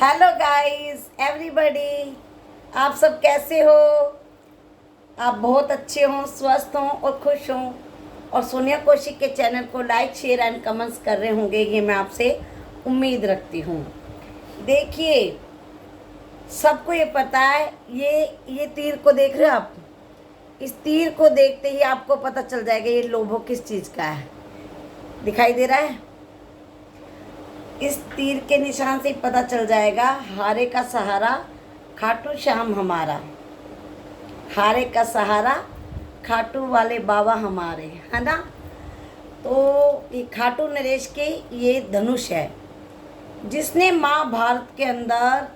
Hello guys everybody, आप सब कैसे हो? आप बहुत अच्छे हों, स्वस्थ हों और खुश हों और सोनिया कौशिक के चैनल को लाइक शेयर एंड कमेंट्स कर रहे होंगे, ये मैं आपसे उम्मीद रखती हूँ। देखिए, सबको ये पता है, ये तीर को देख रहे हो आप? इस तीर को देखते ही आपको पता चल जाएगा ये लोगो किस चीज़ का है। दिखाई दे रहा है? इस तीर के निशान से पता चल जाएगा हारे का सहारा खाटू श्याम हमारा, हारे का सहारा खाटू वाले बाबा हमारे, है ना। तो ये खाटू नरेश के ये धनुष है, जिसने महाभारत के अंदर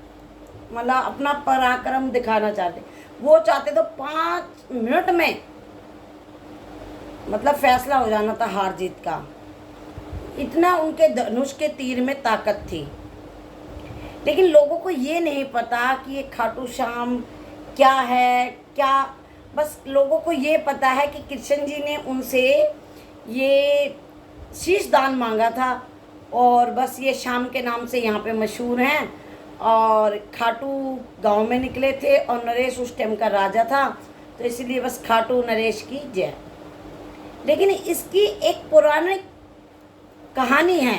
मतलब अपना पराक्रम दिखाना चाहते। वो चाहते तो 5 मिनट में मतलब फैसला हो जाना था हार जीत का, इतना उनके धनुष के तीर में ताकत थी। लेकिन लोगों को ये नहीं पता कि ये खाटू श्याम क्या है, क्या। बस लोगों को ये पता है कि कृष्ण जी ने उनसे ये शीश दान मांगा था और बस ये श्याम के नाम से यहाँ पे मशहूर हैं। और खाटू गांव में निकले थे और नरेश उस टाइम का राजा था, तो इसलिए बस खाटू नरेश की जय। लेकिन इसकी एक पौराणिक कहानी है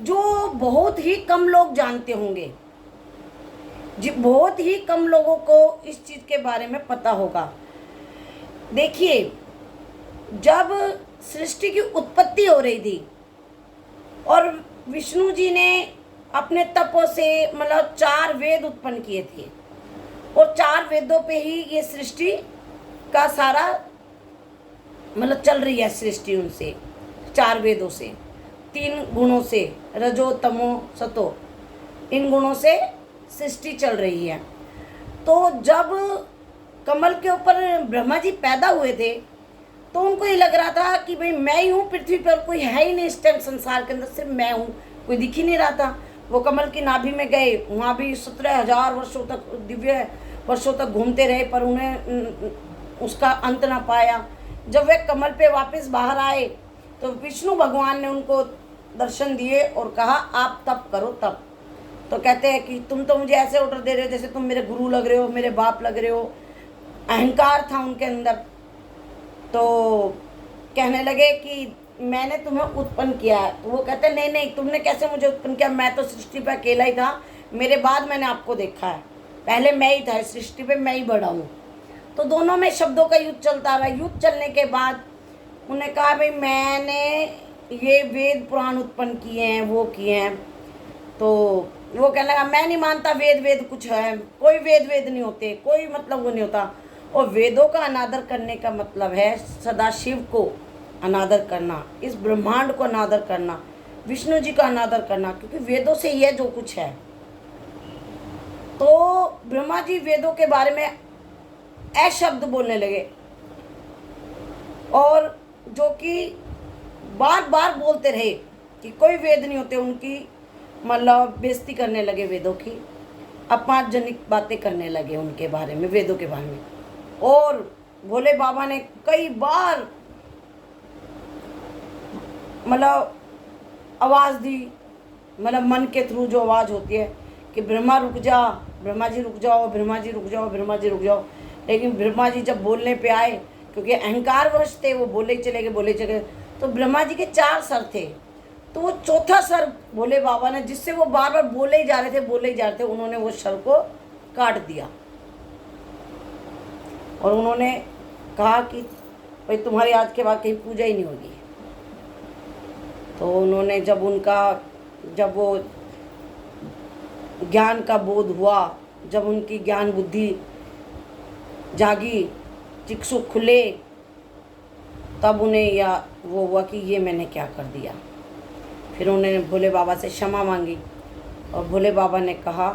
जो बहुत ही कम लोग जानते होंगे, बहुत ही कम लोगों को इस चीज़ के बारे में पता होगा। देखिए, जब सृष्टि की उत्पत्ति हो रही थी और विष्णु जी ने अपने तपों से मतलब 4 वेद उत्पन्न किए थे और 4 वेदों पे ही ये सृष्टि का सारा मतलब चल रही है। सृष्टि उनसे 4 वेदों से, 3 गुणों से, रजो तमो सतो, इन गुणों से सृष्टि चल रही है। तो जब कमल के ऊपर ब्रह्मा जी पैदा हुए थे तो उनको ये लग रहा था कि भाई मैं ही हूँ पृथ्वी पर, कोई है ही नहीं इस टाइम संसार के अंदर, सिर्फ मैं हूँ, कोई दिख ही नहीं रहा था। वो कमल की नाभि में गए, वहाँ भी 17,000 वर्षों तक, दिव्य वर्षों तक घूमते रहे, पर उन्हें उसका अंत ना पाया। जब वे कमल पे वापस बाहर आए तो विष्णु भगवान ने उनको दर्शन दिए और कहा आप तप करो तप। तो कहते हैं कि तुम तो मुझे ऐसे ऑर्डर दे रहे हो जैसे तुम मेरे गुरु लग रहे हो, मेरे बाप लग रहे हो। अहंकार था उनके अंदर। तो कहने लगे कि मैंने तुम्हें उत्पन्न किया है। तो वो कहते नहीं नहीं, तुमने कैसे मुझे उत्पन्न किया, मैं तो सृष्टि पर अकेला ही था, मेरे बाद मैंने आपको देखा है, पहले मैं ही था, सृष्टि पे मैं ही बड़ा हूँ। तो दोनों में शब्दों का युद्ध चलता रहा। युद्ध चलने के बाद उन्हें कहा भाई मैंने ये वेद पुराण उत्पन्न किए हैं, वो किए हैं। तो वो कहने लगा मैं नहीं मानता वेद, वेद कुछ है, कोई वेद वेद नहीं होते, कोई मतलब वो नहीं होता। और वेदों का अनादर करने का मतलब है सदाशिव को अनादर करना, इस ब्रह्मांड को अनादर करना, विष्णु जी का अनादर करना, क्योंकि वेदों से ही है जो कुछ है। तो ब्रह्मा जी वेदों के बारे में अशब्द बोलने लगे और जो कि बार बार बोलते रहे कि कोई वेद नहीं होते, उनकी मतलब बेइज्जती करने लगे, वेदों की अपमानजनक बातें करने लगे उनके बारे में, वेदों के बारे में। और भोले बाबा ने कई बार मतलब आवाज़ दी, मतलब मन के थ्रू जो आवाज़ होती है कि ब्रह्मा रुक जा, ब्रह्मा जी रुक जाओ, ब्रह्मा जी रुक जाओ, ब्रह्मा जी रुक जाओ। लेकिन ब्रह्मा जी जब बोलने पे आए, क्योंकि अहंकार वश थे, वो बोले चले गए, बोले चले गए। तो ब्रह्मा जी के 4 सर थे, तो वो चौथा सर भोले बाबा ने, जिससे वो बार बार बोले ही जा रहे थे, बोले ही जा रहे थे, उन्होंने वो सर को काट दिया। और उन्होंने कहा कि भाई तुम्हारी आज के बाद कहीं पूजा ही नहीं होगी। तो उन्होंने जब वो ज्ञान का बोध हुआ, जब उनकी ज्ञान बुद्धि जागी, चिक्षु खुले, तब उन्हें वो हुआ कि ये मैंने क्या कर दिया। फिर उन्होंने भोले बाबा से क्षमा मांगी और भोले बाबा ने कहा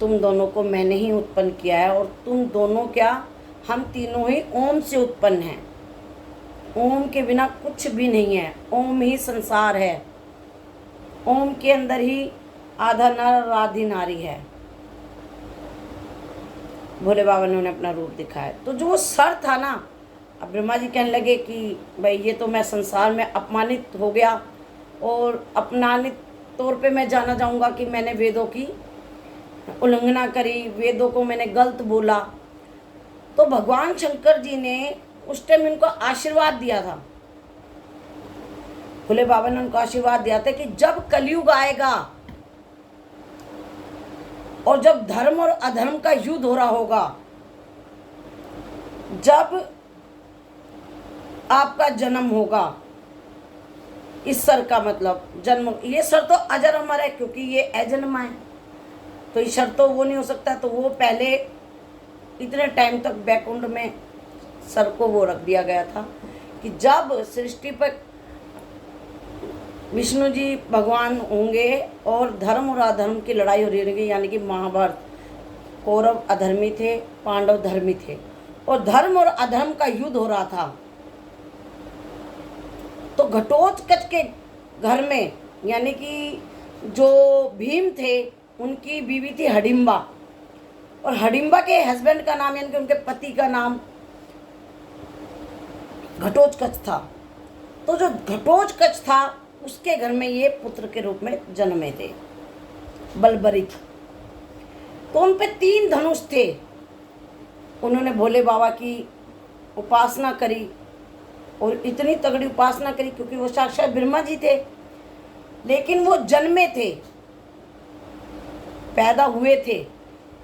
तुम दोनों को मैंने ही उत्पन्न किया है और तुम दोनों क्या, हम तीनों ही ओम से उत्पन्न हैं। ओम के बिना कुछ भी नहीं है, ओम ही संसार है, ओम के अंदर ही आधा नर और आधी नारी है। भोले बाबा ने उन्हें अपना रूप दिखाया। तो जो वो सर था ना, अब ब्रह्मा जी कहने लगे कि भाई ये तो मैं संसार में अपमानित हो गया और अपमानित तौर पे मैं जाना चाहूँगा कि मैंने वेदों की उल्लंघना करी, वेदों को मैंने गलत बोला, तो भगवान शंकर जी ने उस टाइम इनको आशीर्वाद दिया था। भोले बाबा ने उनको आशीर्वाद दिया था कि जब कलयुग आएगा और जब धर्म और अधर्म का युद्ध हो रहा होगा, जब आपका जन्म होगा, इस सर का मतलब जन्म, ये सर तो अजर अमर है क्योंकि ये अजन्मा है, तो ये सर तो वो नहीं हो सकता, तो वो पहले इतने टाइम तक बैकुंठ में सर को वो रख दिया गया था कि जब सृष्टि पर विष्णु जी भगवान होंगे और धर्म और अधर्म की लड़ाई हो रही होगी, यानी कि महाभारत, कौरव अधर्मी थे, पांडव धर्मी थे, और धर्म और अधर्म का युद्ध हो रहा था। तो घटोत्कच के घर में, यानी कि जो भीम थे उनकी बीवी थी हडिम्बा, और हडिम्बा के हस्बैंड का नाम, यानी कि उनके पति का नाम घटोत्कच था। तो जो घटोत्कच था उसके घर में ये पुत्र के रूप में जन्मे थे, बलबरीक। तो उन पे 3 धनुष थे। उन्होंने भोले बाबा की उपासना करी और इतनी तगड़ी उपासना करी क्योंकि वो साक्षात ब्रह्मा जी थे, लेकिन वो जन्मे थे, पैदा हुए थे,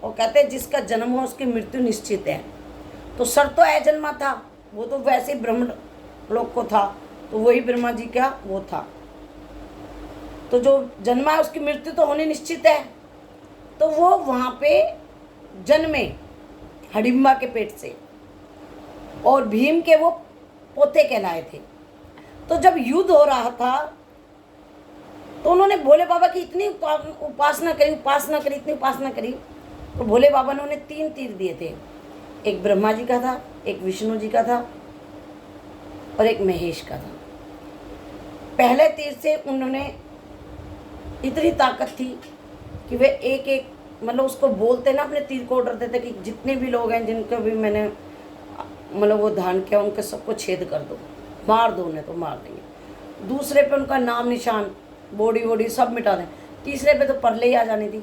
और कहते हैं जिसका जन्म हो उसकी मृत्यु निश्चित है। तो सर तो अजन्मा था, वो तो वैसे ब्रह्म लोक को था, तो वही ब्रह्मा जी का वो था। तो जो जन्मा है उसकी मृत्यु तो होनी निश्चित है। तो वो वहाँ पे जन्मे हडिम्बा के पेट से, और भीम के वो पोते कहलाए थे। तो जब युद्ध हो रहा था तो उन्होंने भोले बाबा की इतनी उपासना करी, इतनी उपासना करी, तो भोले बाबा ने उन्हें 3 तीर दिए थे। एक ब्रह्मा जी का था, एक विष्णु जी का था, और एक महेश का था। पहले तीर से उन्होंने इतनी ताकत थी कि वे एक एक, मतलब उसको बोलते ना, अपने तीर को ऑर्डर देते कि जितने भी लोग हैं जिनको भी मैंने मतलब वो धारण किया उनके सबको छेद कर दो, मार दो, उन्हें तो मार देंगे। दूसरे पे उनका नाम निशान, बॉडी सब मिटा दें। तीसरे पे तो परले ही आ जाने दी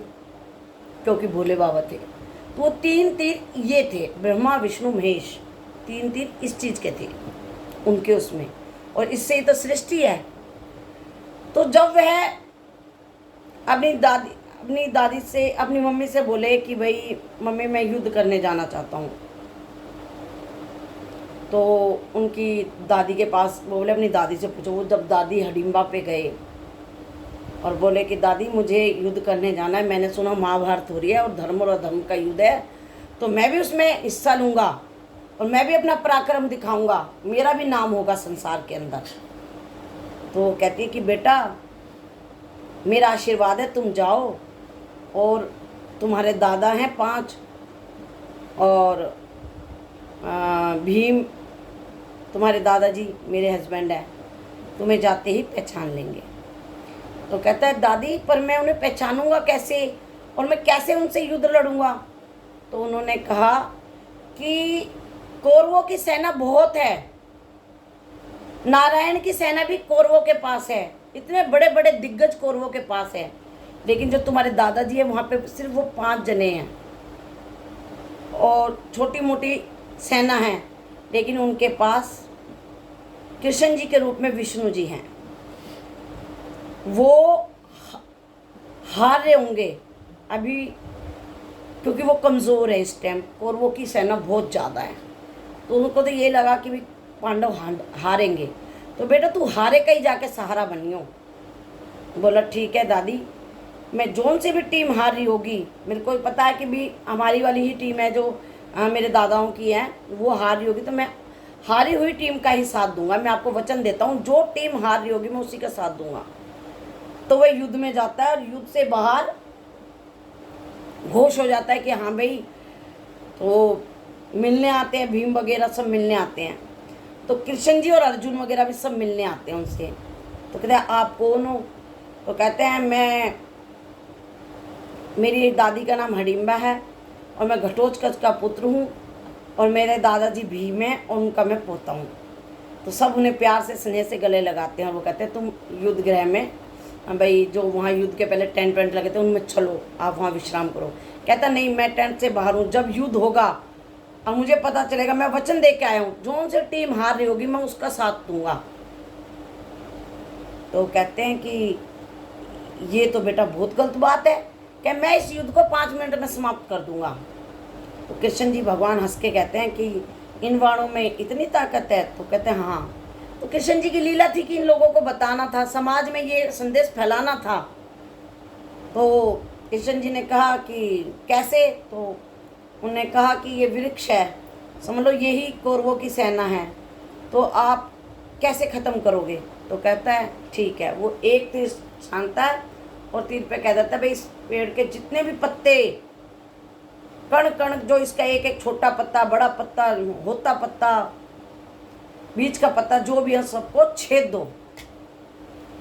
क्योंकि भोले बाबा थे। तो वो 3 तीर ये थे, ब्रह्मा विष्णु महेश, 3 तीर इस चीज़ के थे उनके उसमें, और इससे ही तो सृष्टि है। तो जब वह अपनी दादी से, अपनी मम्मी से बोले कि भाई मम्मी मैं युद्ध करने जाना चाहता हूँ, तो उनकी दादी के पास बोले अपनी दादी से पूछो। वो जब दादी हडिम्बा पे गए और बोले कि दादी मुझे युद्ध करने जाना है, मैंने सुना महाभारत हो रही है और धर्म और अधर्म का युद्ध है, तो मैं भी उसमें हिस्सा लूँगा और मैं भी अपना पराक्रम दिखाऊंगा, मेरा भी नाम होगा संसार के अंदर। तो वो कहती है कि बेटा मेरा आशीर्वाद है, तुम जाओ, और तुम्हारे दादा हैं 5, और भीम तुम्हारे दादाजी मेरे हस्बैंड हैं, तुम्हें जाते ही पहचान लेंगे। तो कहता है दादी पर मैं उन्हें पहचानूंगा कैसे, और मैं कैसे उनसे युद्ध लड़ूंगा। तो उन्होंने कहा कि कौरवों की सेना बहुत है, नारायण की सेना भी कौरवों के पास है, इतने बड़े बड़े दिग्गज कौरवों के पास है, लेकिन जो तुम्हारे दादाजी है वहाँ पे सिर्फ वो 5 जने हैं, और छोटी मोटी सेना है, लेकिन उनके पास कृष्ण जी के रूप में विष्णु जी हैं, वो हार रहे होंगे अभी क्योंकि वो कमज़ोर है इस टाइम, कौरवों की सेना बहुत ज़्यादा है। तो उनको तो ये लगा कि भी पांडव हारेंगे, तो बेटा तू हारे का ही जाके सहारा बनियो। बोला ठीक है दादी, मैं जोन से भी टीम हार रही होगी, मेरे को पता है कि भी हमारी वाली ही टीम है जो मेरे दादाओं की है, वो हार रही होगी, तो मैं हारी हुई टीम का ही साथ दूंगा, मैं आपको वचन देता हूँ, जो टीम हार रही होगी मैं उसी का साथ दूंगा। तो वह युद्ध में जाता है और युद्ध से बाहर घोष हो जाता है कि हाँ भाई, तो मिलने आते हैं, भीम वगैरह सब मिलने आते हैं, तो कृष्ण जी और अर्जुन वगैरह भी सब मिलने आते हैं उनसे। तो कहते हैं आप कौन हो? तो कहते हैं मैं, मेरी दादी का नाम हडिम्बा है और मैं घटोत्कच का पुत्र हूँ, और मेरे दादाजी भीम हैं और उनका मैं पोता हूँ। तो सब उन्हें प्यार से स्नेह से गले लगाते हैं और वो कहते हैं तुम युद्ध गृह में भाई जो वहाँ युद्ध के पहले टेंट वेंट लगे थे उनमें चलो, आप वहाँ विश्राम करो। कहता नहीं, मैं टेंट से बाहर हूँ, जब युद्ध होगा और मुझे पता चलेगा, मैं वचन दे के आया हूँ, जो से टीम हार रही होगी मैं उसका साथ दूंगा। तो कहते हैं कि ये तो बेटा बहुत गलत बात है, कि मैं इस युद्ध को 5 मिनट में समाप्त कर दूंगा। तो कृष्ण जी भगवान हंस के कहते हैं कि इन वाणों में इतनी ताकत है? तो कहते हैं हाँ। तो कृष्ण जी की लीला थी कि इन लोगों को बताना था, समाज में ये संदेश फैलाना था। तो कृष्ण जी ने कहा कि कैसे? तो उन्होंने कहा कि ये वृक्ष है, समझ लो यही कौरवों की सेना है, तो आप कैसे ख़त्म करोगे? तो कहता है ठीक है। वो एक तीर छानता है और तीर पे कह देता है भाई इस पेड़ के जितने भी पत्ते, कण कण, जो इसका एक एक छोटा पत्ता, बड़ा पत्ता, होता पत्ता, बीच का पत्ता, जो भी है सबको छेद दो।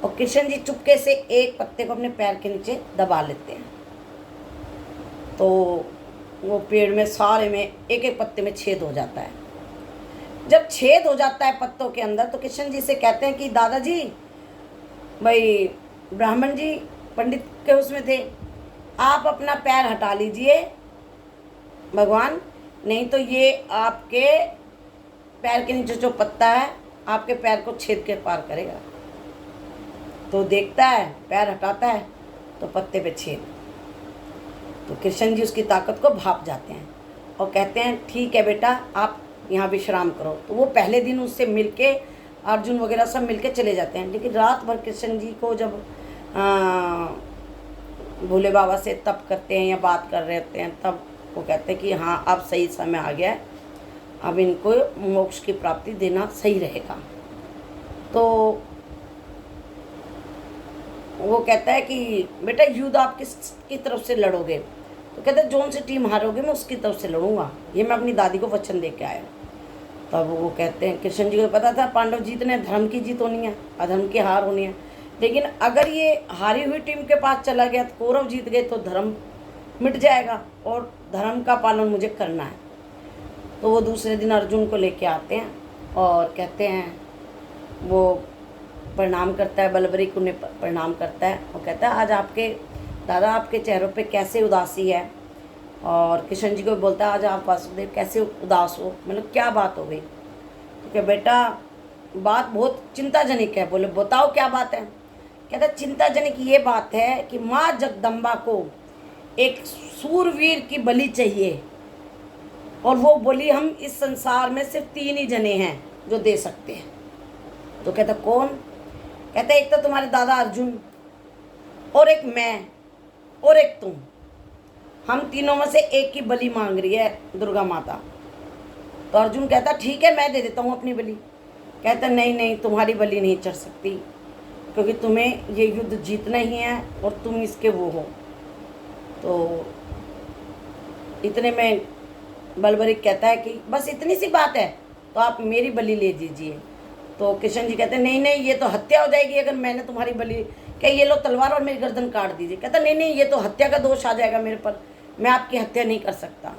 और कृष्ण जी चुपके से एक पत्ते को अपने पैर के नीचे दबा लेते हैं, तो वो पेड़ में सारे में एक एक पत्ते में छेद हो जाता है। जब छेद हो जाता है पत्तों के अंदर, तो कृष्ण जी से कहते हैं कि दादाजी, भाई ब्राह्मण जी पंडित के उसमें थे, आप अपना पैर हटा लीजिए भगवान, नहीं तो ये आपके पैर के नीचे जो पत्ता है आपके पैर को छेद के पार करेगा। तो देखता है, पैर हटाता है तो पत्ते पे छेद। तो कृष्ण जी उसकी ताकत को भाप जाते हैं और कहते हैं ठीक है बेटा, आप यहाँ विश्राम करो। तो वो पहले दिन उससे मिलके, अर्जुन वगैरह सब मिलके चले जाते हैं। लेकिन रात भर कृष्ण जी को जब भोले बाबा से तप करते हैं या बात कर रहे होते हैं, तब वो कहते हैं कि हाँ अब सही समय आ गया है, अब इनको मोक्ष की प्राप्ति देना सही रहेगा। तो वो कहता है कि बेटा युद्ध आप किसकी तरफ से लड़ोगे? तो कहते हैं जोन से टीम हारोगे मैं उसकी तरफ से लड़ूंगा, ये मैं अपनी दादी को वचन दे के आया। तब वो कहते हैं, कृष्ण जी को पता था पांडव जीतने, धर्म की जीत होनी है, अधर्म की हार होनी है। लेकिन अगर ये हारी हुई टीम के पास चला गया तो कौरव जीत गए तो धर्म मिट जाएगा और धर्म का पालन मुझे करना है। तो वो दूसरे दिन अर्जुन को लेके आते हैं और कहते हैं, वो प्रणाम करता है, बलबरीक उन्हें प्रणाम करता है और कहता है आज आपके दादा, आपके चेहरों पे कैसे उदासी है? और कृष्ण जी को बोलता है आज आप वासुदेव कैसे उदास हो, मतलब क्या बात हो गई? तो क्या बेटा बात बहुत चिंताजनक है। बोले बताओ क्या बात है? कहता चिंताजनक ये बात है कि माँ जगदम्बा को एक सूरवीर की बलि चाहिए, और वो बलि हम इस संसार में सिर्फ 3 ही जने हैं जो दे सकते हैं। तो कहता कौन? कहता एक तो तुम्हारे दादा अर्जुन, और एक मैं, और एक तुम, हम तीनों में से एक की बलि मांग रही है दुर्गा माता। तो अर्जुन कहता ठीक है मैं दे देता हूँ अपनी बलि। कहता नहीं नहीं, तुम्हारी बलि नहीं चढ़ सकती, क्योंकि तुम्हें ये युद्ध जीतना ही है और तुम इसके वो हो। तो इतने में बलबरीक कहता है कि बस इतनी सी बात है तो आप मेरी बलि ले दीजिए। तो कृष्ण जी कहते हैं नहीं नहीं, ये तो हत्या हो जाएगी अगर मैंने तुम्हारी बलि, क्या ये लो तलवार और मेरी गर्दन काट दीजिए। कहता नहीं नहीं, ये तो हत्या का दोष आ जाएगा मेरे पर, मैं आपकी हत्या नहीं कर सकता।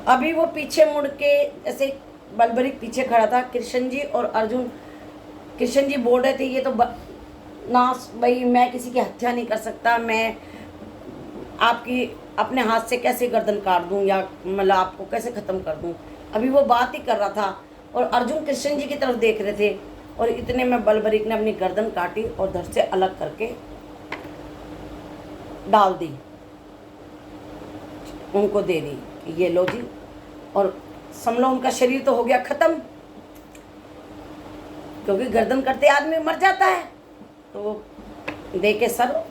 अभी वो पीछे मुड़ के, ऐसे बलबरीक पीछे खड़ा था, कृष्ण जी और अर्जुन, कृष्ण जी बोल रहे थे ये तो ना भाई मैं किसी की हत्या नहीं कर सकता, मैं आपकी अपने हाथ से कैसे गर्दन काट दूं या मतलब आपको कैसे ख़त्म कर दूं। अभी वो बात ही कर रहा था और अर्जुन कृष्ण जी की तरफ देख रहे थे, और इतने में बलबरीक ने अपनी गर्दन काटी और धड़ से अलग करके डाल दी, उनको दे दी कि ये लो जी, और समझो उनका शरीर तो हो गया ख़त्म, क्योंकि गर्दन करते आदमी मर जाता है। तो दे के सर,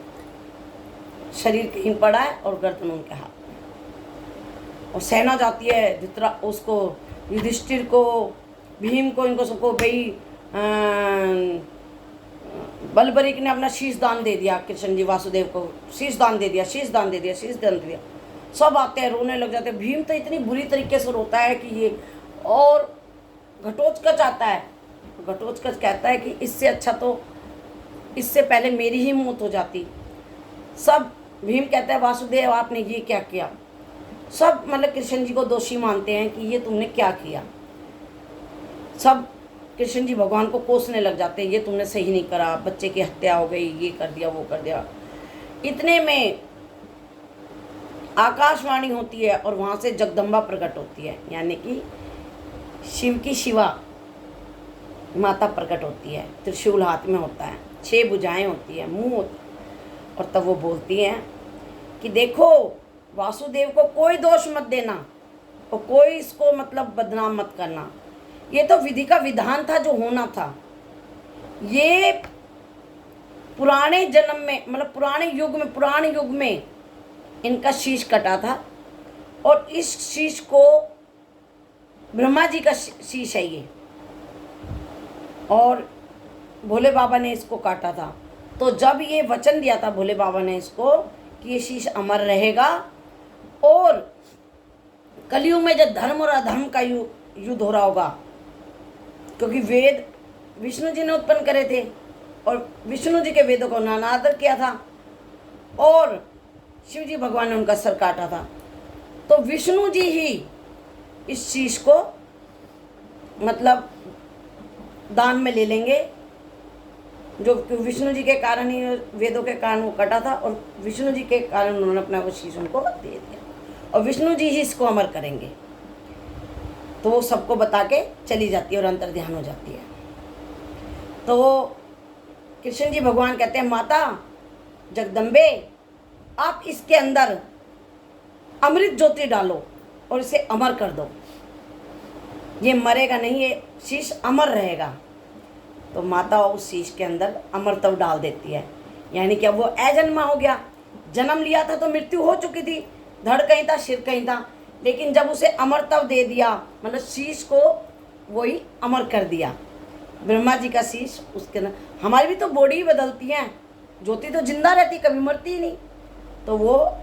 शरीर कहीं पड़ा है और गर्दन उनके हाथ में, और सेना जाती है जितना उसको, युधिष्ठिर को, भीम को, इनको सबको भाई बलबरीक ने अपना शीश दान दे दिया, कृष्ण जी वासुदेव को शीश दान दे दिया, शीश दान दे दिया, शीश दान दे दिया। सब आते हैं, रोने लग जाते हैं। भीम तो इतनी बुरी तरीके से रोता है कि ये, और घटोत्कच आता है। घटोत्कच कहता है कि इससे अच्छा तो इससे पहले मेरी ही मौत हो जाती। सब, भीम कहता है वासुदेव आपने ये क्या किया? सब मतलब कृष्ण जी को दोषी मानते हैं कि ये तुमने क्या किया। सब कृष्ण जी भगवान को कोसने लग जाते हैं, ये तुमने सही नहीं करा, बच्चे की हत्या हो गई, ये कर दिया वो कर दिया। इतने में आकाशवाणी होती है और वहाँ से जगदम्बा प्रकट होती है, यानी कि शिव की शिवा माता प्रकट होती है। त्रिशूल हाथ में होता है, 6 भुजाएं होती है, मुंह होता है। और तब वो बोलती हैं कि देखो वासुदेव को कोई दोष मत देना और कोई इसको मतलब बदनाम मत करना, ये तो विधि का विधान था जो होना था। ये पुराने जन्म में मतलब पुराने युग में इनका शीश कटा था और इस शीश को ब्रह्मा जी का शीश है ये, और भोले बाबा ने इसको काटा था। तो जब ये वचन दिया था भोले बाबा ने इसको कि ये शीश अमर रहेगा, और कलयुग में जब धर्म और अधर्म का युद्ध हो रहा होगा, क्योंकि वेद विष्णु जी ने उत्पन्न करे थे और विष्णु जी के वेदों को अनादर किया था और शिव जी भगवान ने उनका सर काटा था, तो विष्णु जी ही इस शीश को मतलब दान में ले लेंगे, जो विष्णु जी के कारण ही वेदों के कारण वो कटा था और विष्णु जी के कारण उन्होंने अपना वो शीश उनको दे दिया और विष्णु जी ही इसको अमर करेंगे। तो वो सबको बता के चली जाती है और अंतर ध्यान हो जाती है। तो कृष्ण जी भगवान कहते हैं माता जगदम्बे, आप इसके अंदर अमृत ज्योति डालो और इसे अमर कर दो, ये मरेगा नहीं, ये शीश अमर रहेगा। तो माता उस शीश के अंदर अमरत्व डाल देती है, यानी कि अब वो अजन्मा हो गया। जन्म लिया था तो मृत्यु हो चुकी थी, धड़ कहीं था सिर कहीं था, लेकिन जब उसे अमरत्व दे दिया मतलब शीश को वही अमर कर दिया, ब्रह्मा जी का शीश उसके अंदर। हमारी भी तो बॉडी बदलती है, ज्योति तो जिंदा रहती, कभी मरती ही नहीं, तो वो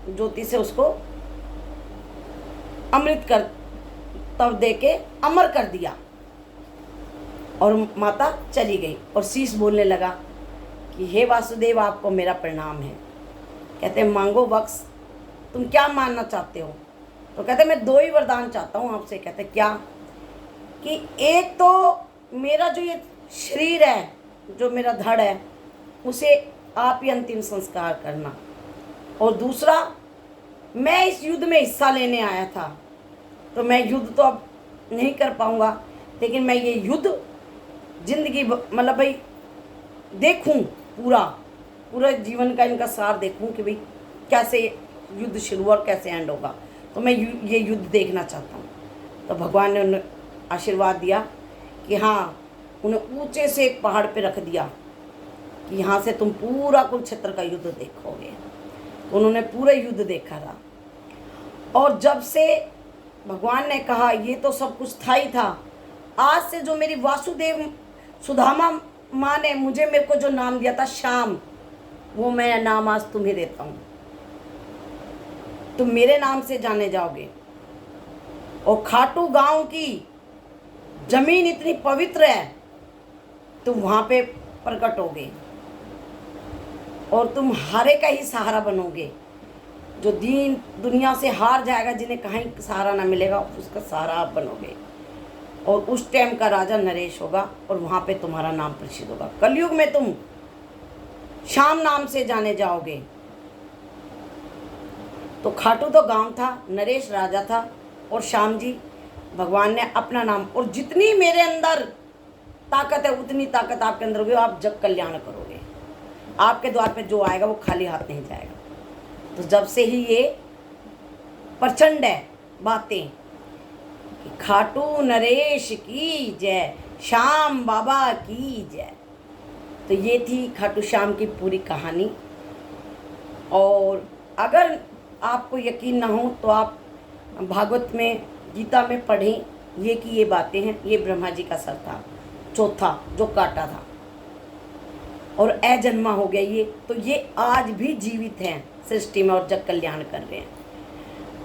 ज्योति से उसको अमृत कर तब दे के अमर कर दिया और माता चली गई और शीश बोलने लगा कि हे वासुदेव, आपको मेरा प्रणाम है। कहते हैं मांगो वक्स, तुम क्या मानना चाहते हो? तो कहते मैं 2 ही वरदान चाहता हूँ आपसे। कहते क्या? कि एक तो मेरा जो ये शरीर है, जो मेरा धड़ है, उसे आप ही अंतिम संस्कार करना, और दूसरा मैं इस युद्ध में हिस्सा लेने आया था, तो मैं युद्ध तो अब नहीं कर पाऊँगा, लेकिन मैं ये युद्ध जिंदगी मतलब भाई देखूं, पूरा जीवन का इनका सार देखूं कि भाई कैसे युद्ध शुरू और कैसे एंड होगा, तो मैं ये युद्ध देखना चाहता हूँ। तो भगवान ने उन्हें आशीर्वाद दिया कि हाँ, उन्हें ऊंचे से एक पहाड़ पे रख दिया कि यहाँ से तुम पूरा कुरुक्षेत्र का युद्ध देखोगे। तो उन्होंने पूरा युद्ध देखा था, और जब से भगवान ने कहा ये तो सब कुछ था ही था, आज से जो मेरी वासुदेव सुदामा माँ ने मेरे को जो नाम दिया था श्याम, वो मैं नाम आज तुम्हें देता हूँ, तुम मेरे नाम से जाने जाओगे। और खाटू गांव की जमीन इतनी पवित्र है, तुम वहाँ पे प्रकट होगे और तुम हारे का ही सहारा बनोगे। जो दुनिया से हार जाएगा, जिन्हें कहीं सहारा ना मिलेगा, उसका सहारा आप बनोगे। और उस टाइम का राजा नरेश होगा और वहाँ पे तुम्हारा नाम प्रसिद्ध होगा। कलयुग में तुम श्याम नाम से जाने जाओगे। तो खाटू तो गांव था, नरेश राजा था, और श्याम जी भगवान ने अपना नाम, और जितनी मेरे अंदर ताकत है उतनी ताकत आपके अंदर होगी, आप जग कल्याण करोगे। आपके द्वार पे जो आएगा वो खाली हाथ नहीं जाएगा। तो जब से ही ये प्रचंड है बातें कि खाटू नरेश की जय, श्याम बाबा की जय। तो ये थी खाटू श्याम की पूरी कहानी। और अगर आपको यकीन ना हो तो आप भागवत में, गीता में पढ़ें, ये कि ये बातें हैं। ये ब्रह्मा जी का सर था, चौथा जो काटा था, और अजन्मा हो गया ये। तो ये आज भी जीवित हैं सृष्टि में और जग कल्याण कर रहे हैं।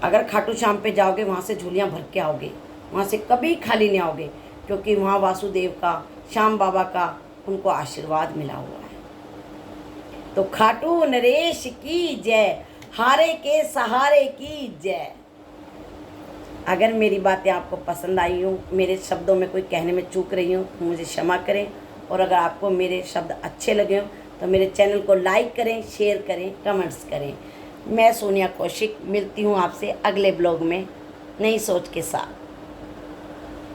अगर खाटू श्याम पे जाओगे, वहाँ से झूलियाँ भर के आओगे, वहाँ से कभी खाली नहीं आओगे, क्योंकि वहाँ वासुदेव का, श्याम बाबा का उनको आशीर्वाद मिला हुआ है। तो खाटू नरेश की जय, हारे के सहारे की जय। अगर मेरी बातें आपको पसंद आई हो, मेरे शब्दों में कोई कहने में चूक रही हूँ तो मुझे क्षमा करें। और अगर आपको मेरे शब्द अच्छे लगे हो तो मेरे चैनल को लाइक करें, शेयर करें, कमेंट्स करें। मैं सोनिया कौशिक मिलती हूँ आपसे अगले ब्लॉग में नई सोच के साथ।